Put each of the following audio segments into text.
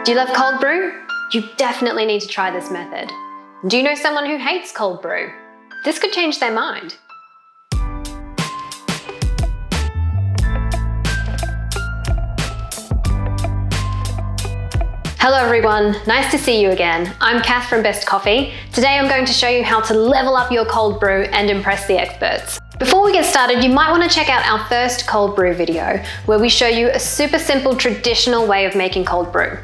Do you love cold brew? You definitely need to try this method. Do you know someone who hates cold brew? This could change their mind. Hello everyone, nice to see you again. I'm Kath from Best Coffee. Today I'm going to show you how to level up your cold brew and impress the experts. Before we get started, you might want to check out our first cold brew video, where we show you a super simple traditional way of making cold brew.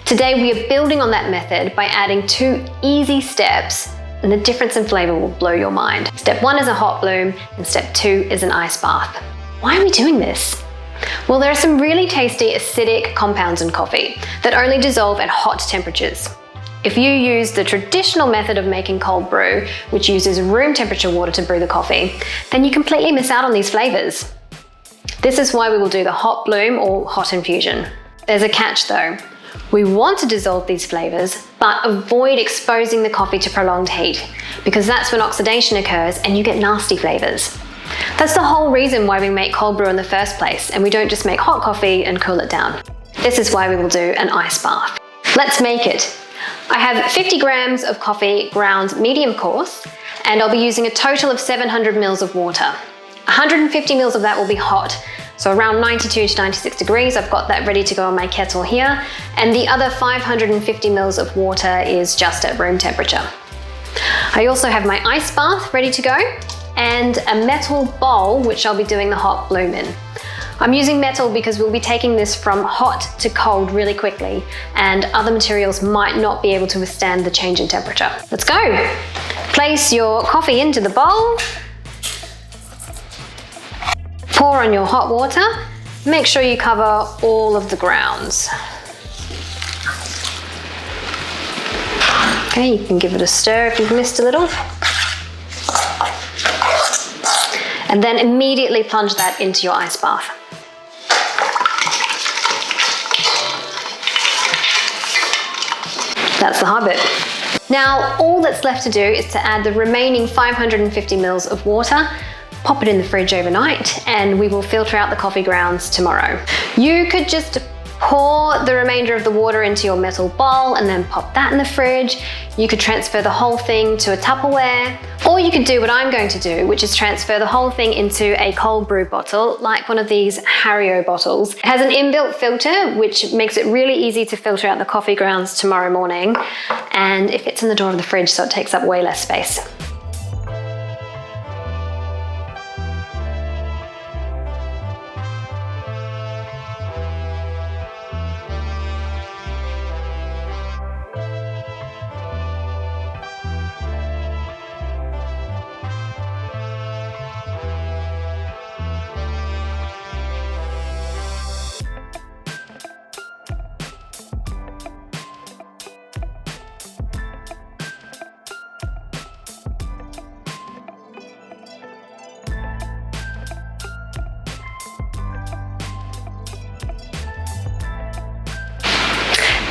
Today we are building on that method by adding 2 easy steps, and the difference in flavour will blow your mind. Step 1 is a hot bloom, and step 2 is an ice bath. Why are we doing this? Well, there are some really tasty acidic compounds in coffee that only dissolve at hot temperatures. If you use the traditional method of making cold brew, which uses room temperature water to brew the coffee, then you completely miss out on these flavours. This is why we will do the hot bloom or hot infusion. There's a catch though. We want to dissolve these flavours, but avoid exposing the coffee to prolonged heat, because that's when oxidation occurs and you get nasty flavours. That's the whole reason why we make cold brew in the first place, and we don't just make hot coffee and cool it down. This is why we will do an ice bath. Let's make it. I have 50 grams of coffee ground medium coarse, and I'll be using a total of 700 mils of water. 150 mils of that will be hot, so around 92 to 96 degrees. I've got that ready to go on my kettle here, and the other 550 mils of water is just at room temperature. I also have my ice bath ready to go, and a metal bowl which I'll be doing the hot bloom in. I'm using metal because we'll be taking this from hot to cold really quickly, and other materials might not be able to withstand the change in temperature. Let's go! Place your coffee into the bowl, pour on your hot water, make sure you cover all of the grounds. Okay, you can give it a stir if you've missed a little. And then immediately plunge that into your ice bath. That's the hard bit. Now, all that's left to do is to add the remaining 550 mils of water, pop it in the fridge overnight, and we will filter out the coffee grounds tomorrow. You could just pour the remainder of the water into your metal bowl and then pop that in the fridge. You could transfer the whole thing to a Tupperware, or you could do what I'm going to do, which is transfer the whole thing into a cold brew bottle, like one of these Harrio bottles. It has an inbuilt filter, which makes it really easy to filter out the coffee grounds tomorrow morning, and it fits in the door of the fridge, so it takes up way less space.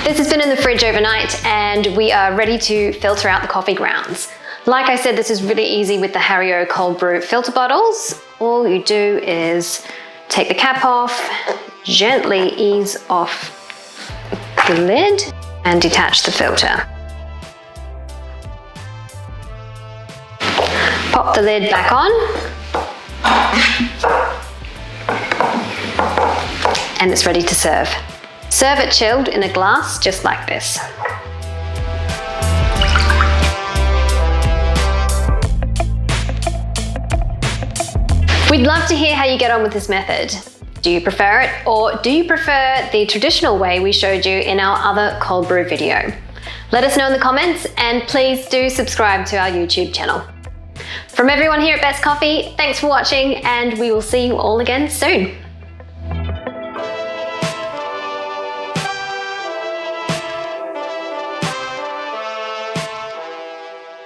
This has been in the fridge overnight, and we are ready to filter out the coffee grounds. Like I said, this is really easy with the Harrio cold brew filter bottles. All you do is take the cap off, gently ease off the lid, and detach the filter. Pop the lid back on, and it's ready to serve. Serve it chilled in a glass, just like this. We'd love to hear how you get on with this method. Do you prefer it, or do you prefer the traditional way we showed you in our other cold brew video? Let us know in the comments, and please do subscribe to our YouTube channel. From everyone here at Best Coffee, thanks for watching, and we will see you all again soon.